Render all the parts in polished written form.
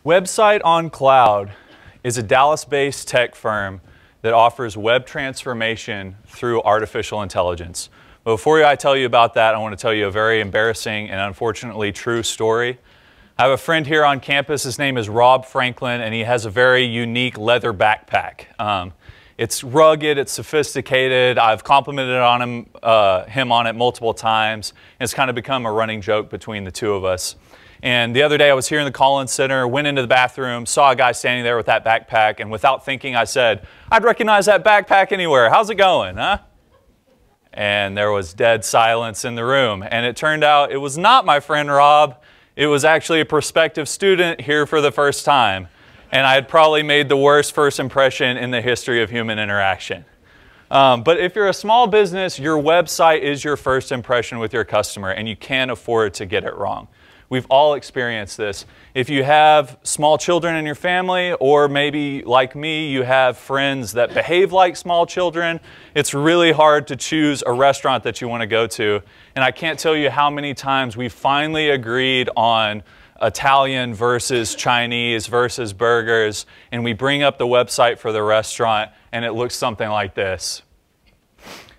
Website on Cloud is a Dallas-based tech firm that offers web transformation through artificial intelligence. But before I tell you about that, I want to tell you a very embarrassing and unfortunately true story. I have a friend here on campus. His name is Rob Franklin, and he has a very unique leather backpack. It's rugged, it's sophisticated. I've complimented on him on it multiple times. It's kind of become a running joke between the two of us. And the other day I was here in the Collins Center, went into the bathroom, saw a guy standing there with that backpack, and without thinking I said, "I'd recognize that backpack anywhere. How's it going, huh?" And there was dead silence in the room. And it turned out it was not my friend Rob. It was actually a prospective student here for the first time. And I had probably made the worst first impression in the history of human interaction. But if you're a small business, your website is your first impression with your customer, and you can't afford to get it wrong. We've all experienced this. If you have small children in your family, or maybe like me, you have friends that behave like small children, it's really hard to choose a restaurant that you want to go to. And I can't tell you how many times we finally agreed on Italian versus Chinese versus burgers, and we bring up the website for the restaurant, and it looks something like this.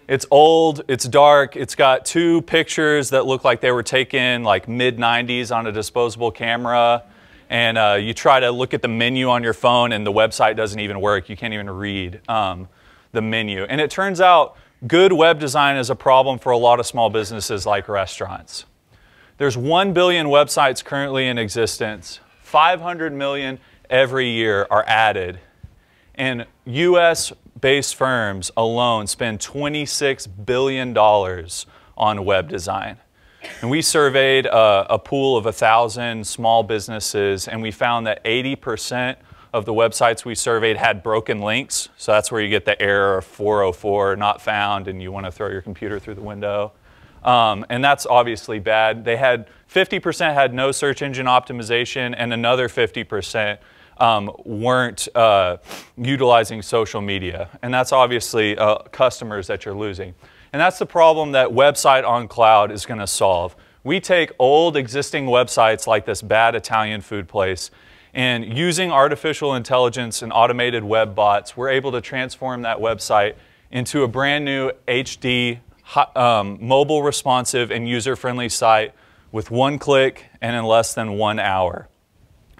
It's old, it's dark, it's got two pictures that look like they were taken like mid-90s on a disposable camera, and you try to look at the menu on your phone and the website doesn't even work. You can't even read the menu. And it turns out good web design is a problem for a lot of small businesses like restaurants. There's 1 billion websites currently in existence. 500 million every year are added. And US-based firms alone spend $26 billion on web design. And we surveyed a pool of 1,000 small businesses, and we found that 80% of the websites we surveyed had broken links. So that's where you get the error 404, not found, and you want to throw your computer through the window. And that's obviously bad. They had 50% had no search engine optimization, and another 50% weren't utilizing social media. And that's obviously customers that you're losing. And that's the problem that Website on Cloud is going to solve. We take old existing websites like this bad Italian food place, and using artificial intelligence and automated web bots, we're able to transform that website into a brand new HD, mobile responsive and user-friendly site with one click and in less than 1 hour.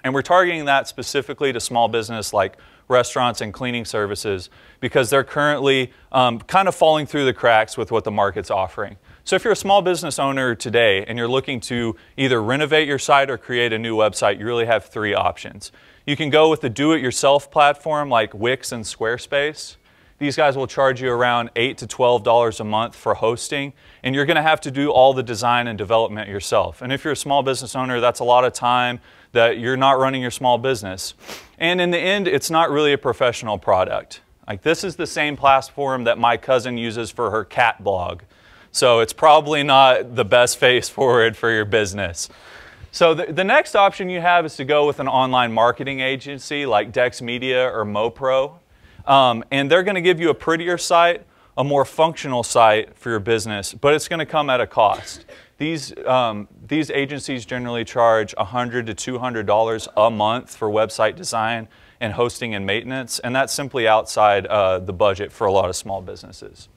And we're targeting that specifically to small business like restaurants and cleaning services because they're currently kind of falling through the cracks with what the market's offering. So if you're a small business owner today and you're looking to either renovate your site or create a new website, you really have 3 options. You can go with the do-it-yourself platform like Wix and Squarespace. These guys will charge you around $8 to $12 a month for hosting, and you're going to have to do all the design and development yourself. And if you're a small business owner, that's a lot of time that you're not running your small business. And in the end, it's not really a professional product. Like, this is the same platform that my cousin uses for her cat blog. So it's probably not the best face forward for your business. So the next option you have is to go with an online marketing agency like Dex Media or MoPro. And they're going to give you a prettier site, a more functional site for your business, but it's going to come at a cost. These agencies generally charge $100 to $200 a month for website design and hosting and maintenance, and that's simply outside the budget for a lot of small businesses.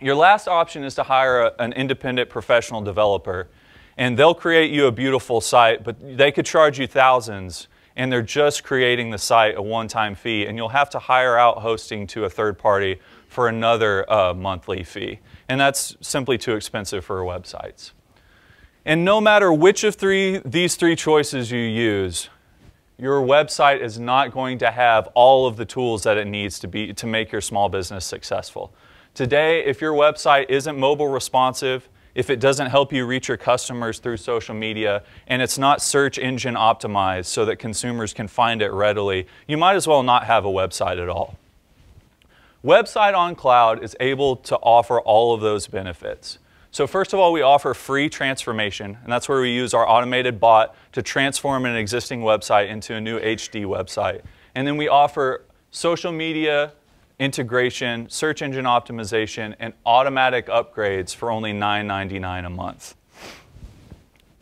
Your last option is to hire an independent professional developer, and they'll create you a beautiful site, but they could charge you thousands, and they're just creating the site a one-time fee, and you'll have to hire out hosting to a third party for another monthly fee. And that's simply too expensive for websites. And no matter which of these three choices you use, your website is not going to have all of the tools that it needs to make your small business successful. Today, if your website isn't mobile responsive, if it doesn't help you reach your customers through social media, and it's not search engine optimized so that consumers can find it readily, you might as well not have a website at all. Website on Cloud is able to offer all of those benefits. So first of all, we offer free transformation, and that's where we use our automated bot to transform an existing website into a new HD website. And then we offer social media integration, search engine optimization, and automatic upgrades for only $9.99 a month.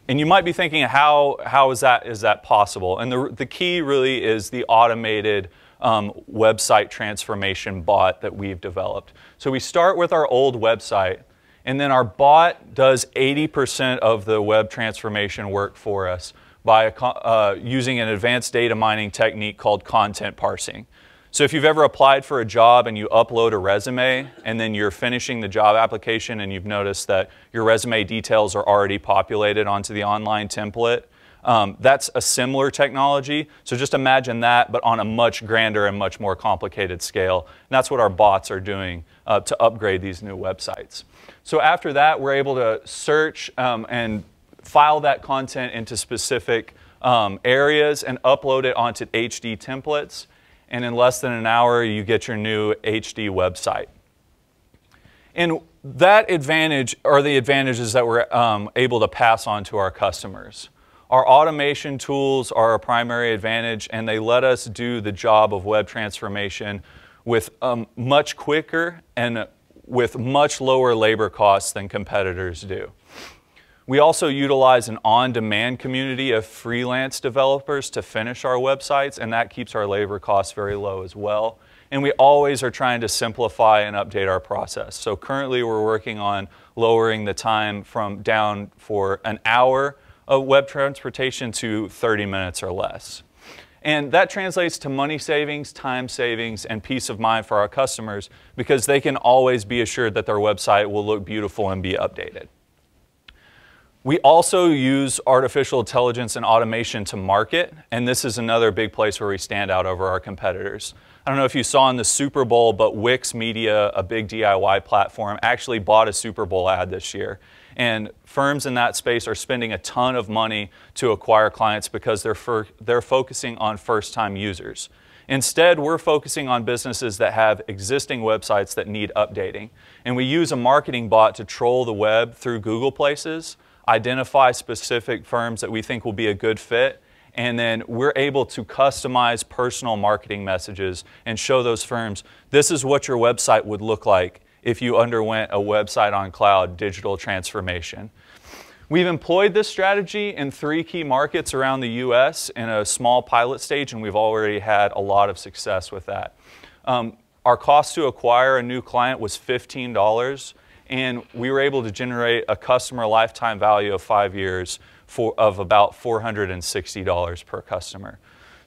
And you might be thinking, how is that possible? And the key really is the automated website transformation bot that we've developed. So we start with our old website, and then our bot does 80% of the web transformation work for us by using an advanced data mining technique called content parsing. So if you've ever applied for a job and you upload a resume and then you're finishing the job application and you've noticed that your resume details are already populated onto the online template, that's a similar technology. So just imagine that, but on a much grander and much more complicated scale. And that's what our bots are doing to upgrade these new websites. So after that, we're able to search and file that content into specific areas and upload it onto HD templates. And in less than an hour, you get your new HD website. And that advantage are the advantages that we're able to pass on to our customers. Our automation tools are a primary advantage, and they let us do the job of web transformation with much quicker and with much lower labor costs than competitors do. We also utilize an on-demand community of freelance developers to finish our websites, and that keeps our labor costs very low as well. And we always are trying to simplify and update our process. So currently we're working on lowering the time from down for an hour of web transportation to 30 minutes or less. And that translates to money savings, time savings, and peace of mind for our customers because they can always be assured that their website will look beautiful and be updated. We also use artificial intelligence and automation to market, and this is another big place where we stand out over our competitors. I don't know if you saw in the Super Bowl, but Wix Media, a big DIY platform, actually bought a Super Bowl ad this year. And firms in that space are spending a ton of money to acquire clients because they're focusing on first-time users. Instead, we're focusing on businesses that have existing websites that need updating. And we use a marketing bot to troll the web through Google Places, identify specific firms that we think will be a good fit, and then we're able to customize personal marketing messages and show those firms, this is what your website would look like if you underwent a website on cloud digital transformation. We've employed this strategy in 3 key markets around the US in a small pilot stage, and we've already had a lot of success with that. Our cost to acquire a new client was $15, and we were able to generate a customer lifetime value of 5 years of about $460 per customer.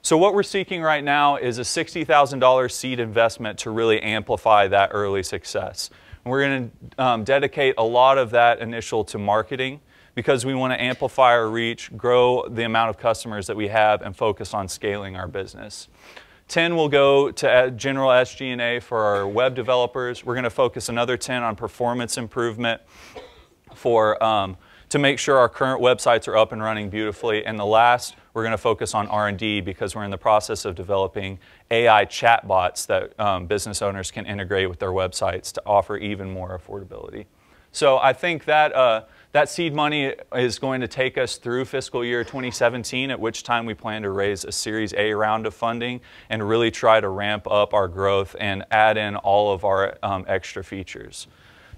So what we're seeking right now is a $60,000 seed investment to really amplify that early success. And we're going to dedicate a lot of that initial to marketing because we want to amplify our reach, grow the amount of customers that we have, and focus on scaling our business. 10 will go to general SG&A for our web developers. We're going to focus another 10 on performance improvement to make sure our current websites are up and running beautifully. And the last, we're going to focus on R&D because we're in the process of developing AI chatbots that business owners can integrate with their websites to offer even more affordability. So I think that that seed money is going to take us through fiscal year 2017, at which time we plan to raise a Series A round of funding and really try to ramp up our growth and add in all of our extra features.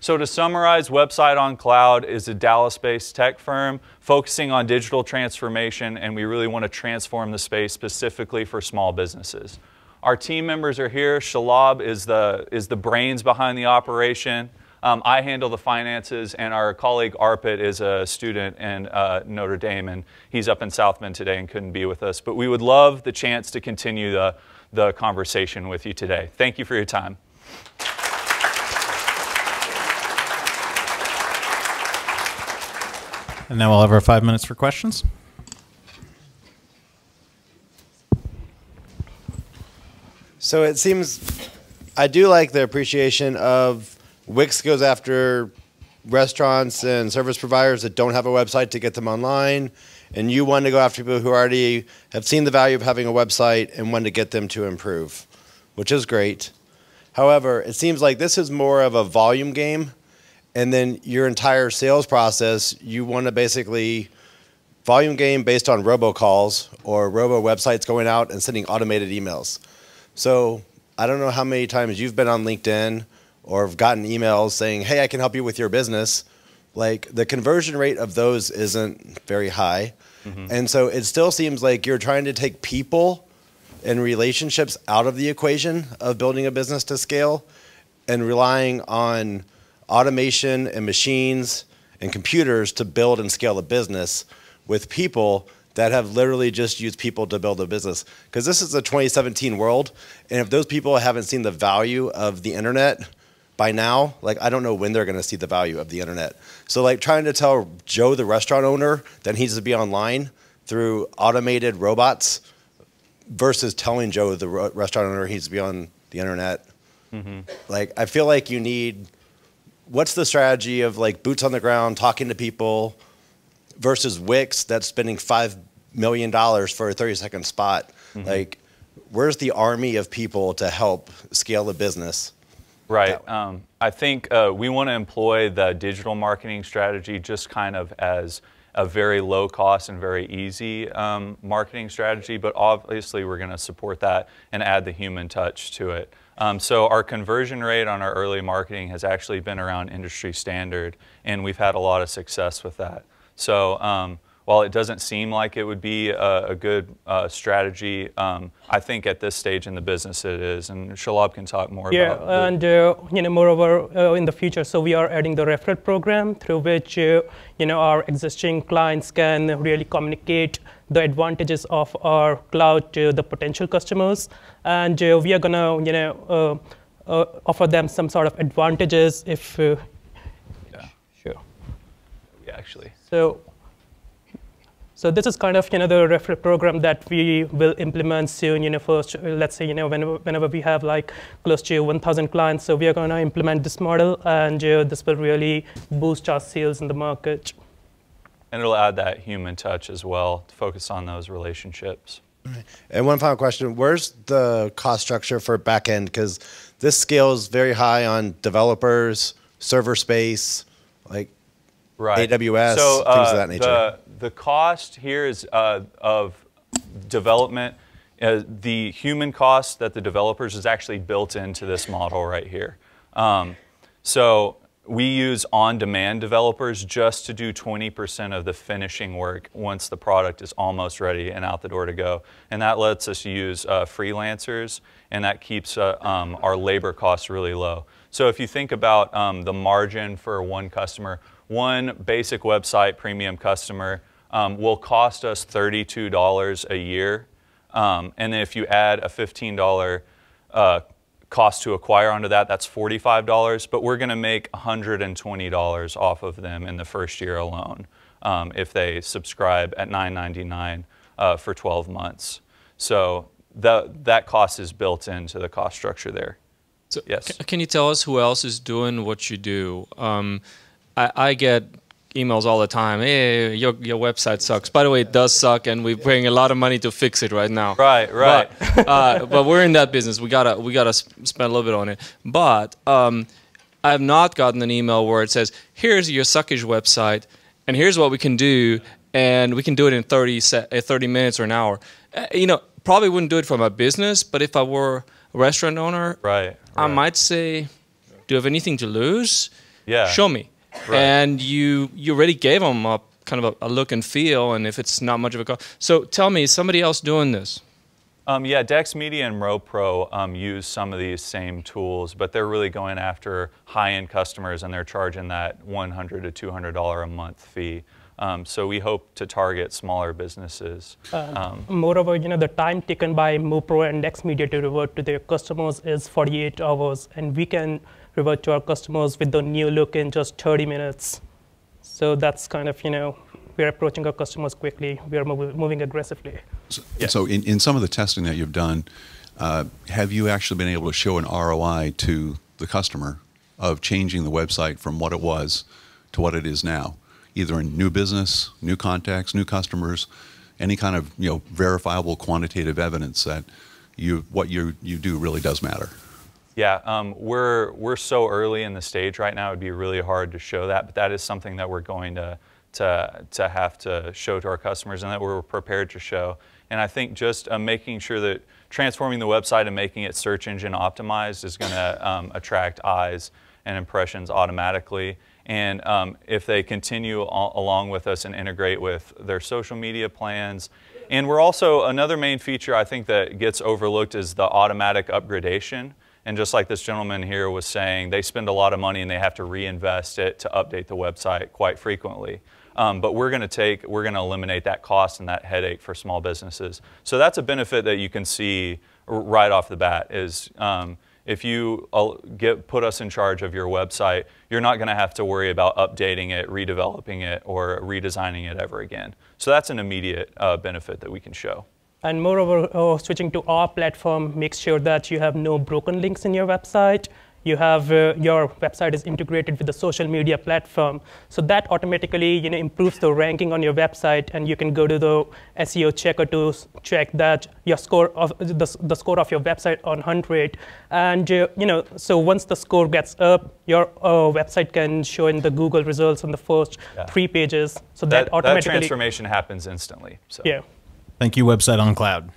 So to summarize, Website on Cloud is a Dallas-based tech firm focusing on digital transformation, and we really want to transform the space specifically for small businesses. Our team members are here. Shalab is the brains behind the operation. I handle the finances, and our colleague Arpit is a student in Notre Dame, and he's up in South Bend today and couldn't be with us. But we would love the chance to continue the conversation with you today. Thank you for your time. And now we'll have our 5 minutes for questions. So it seems, I do like the appreciation of Wix goes after restaurants and service providers that don't have a website to get them online, and you want to go after people who already have seen the value of having a website and want to get them to improve, which is great. However, it seems like this is more of a volume game, and then your entire sales process, you want to basically volume game based on robocalls or robo websites going out and sending automated emails. So I don't know how many times you've been on LinkedIn or have gotten emails saying, hey, I can help you with your business. like the conversion rate of those isn't very high. And so it still seems like you're trying to take people and relationships out of the equation of building a business to scale and relying on automation and machines and computers to build and scale a business with people that have literally just used people to build a business. Because this is a 2017 world, and if those people haven't seen the value of the internet by now, like I don't know when they're gonna see the value of the internet. So like trying to tell Joe, the restaurant owner, that he needs to be online through automated robots versus telling Joe, the restaurant owner, he needs to be on the internet. Like I feel like you need, what's the strategy of like boots on the ground, talking to people versus Wix that's spending $5 million for a 30-second spot? Like where's the army of people to help scale the business? Right. I think we want to employ the digital marketing strategy just kind of as a very low cost and very easy marketing strategy, but obviously we're going to support that and add the human touch to it. So our conversion rate on our early marketing has actually been around industry standard, and we've had a lot of success with that. So while it doesn't seem like it would be a good strategy, I think at this stage in the business it is, and Shalab can talk more about it. Yeah, and you know, moreover, in the future, so we are adding the referral program through which you know, our existing clients can really communicate the advantages of our cloud to the potential customers, and we are gonna, you know, offer them some sort of advantages if. Yeah. Sure. Yeah, actually. So this is kind of, you know, the referral program that we will implement soon. You know, first, let's say, you know, whenever we have like close to 1,000 clients, so we are going to implement this model, and this will really boost our sales in the market. And it'll add that human touch as well to focus on those relationships. And one final question, where's the cost structure for backend? Because this scales very high on developers, server space, like AWS, so, things of that nature. The cost here is of development. The human cost that the developers is actually built into this model right here. So we use on-demand developers just to do 20% of the finishing work once the product is almost ready and out the door to go. And that lets us use freelancers, and that keeps our labor costs really low. So if you think about the margin for one customer, one basic website premium customer will cost us $32 a year. And then if you add a $15 cost to acquire onto that, that's $45. But we're going to make $120 off of them in the first year alone if they subscribe at $9.99 for 12 months. So that cost is built into the cost structure there. So yes. Can you tell us who else is doing what you do? I get emails all the time. Hey, your website sucks. By the way, it does suck, and we're paying a lot of money to fix it right now. Right. But we're in that business. We gotta spend a little bit on it. But I have not gotten an email where it says, "Here's your suckish website, and here's what we can do, and we can do it in 30 minutes or an hour." You know, probably wouldn't do it for my business, but if I were a restaurant owner, I might say, "Do you have anything to lose? Yeah. Show me." Right. And you already gave them a kind of a look and feel, and if it's not much of a cost. So tell me, is somebody else doing this? Yeah, Dex Media and RoPro use some of these same tools, but they're really going after high-end customers, and they're charging that $100 to $200 a month fee. So we hope to target smaller businesses. Moreover, you know, the time taken by MoPro and Dex Media to revert to their customers is 48 hours, and we can revert to our customers with the new look in just 30 minutes. So that's kind of, you know, we're approaching our customers quickly. We are moving aggressively. So in some of the testing that you've done, have you actually been able to show an ROI to the customer of changing the website from what it was to what it is now, either in new business, new contacts, new customers, any kind of, you know, verifiable quantitative evidence that what you do really does matter? Yeah, we're so early in the stage right now, it'd be really hard to show that, but that is something that we're going to have to show to our customers, and that we're prepared to show. And I think just making sure that transforming the website and making it search engine optimized is going to attract eyes and impressions automatically. And if they continue along with us and integrate with their social media plans. And we're also, another main feature I think that gets overlooked is the automatic upgradation. And just like this gentleman here was saying, they spend a lot of money and they have to reinvest it to update the website quite frequently. But we're going to eliminate that cost and that headache for small businesses. So that's a benefit that you can see right off the bat is if you put us in charge of your website, you're not going to have to worry about updating it, redeveloping it, or redesigning it ever again. So that's an immediate benefit that we can show. And moreover, switching to our platform makes sure that you have no broken links in your website. You have your website is integrated with the social media platform, so that automatically improves the ranking on your website, and you can go to the SEO checker to check that your score of the score of your website on 100, and so once the score gets up, your website can show in the Google results on the first 3 pages. So that automatically that transformation happens instantly. So. Yeah. Thank you, Website on Cloud.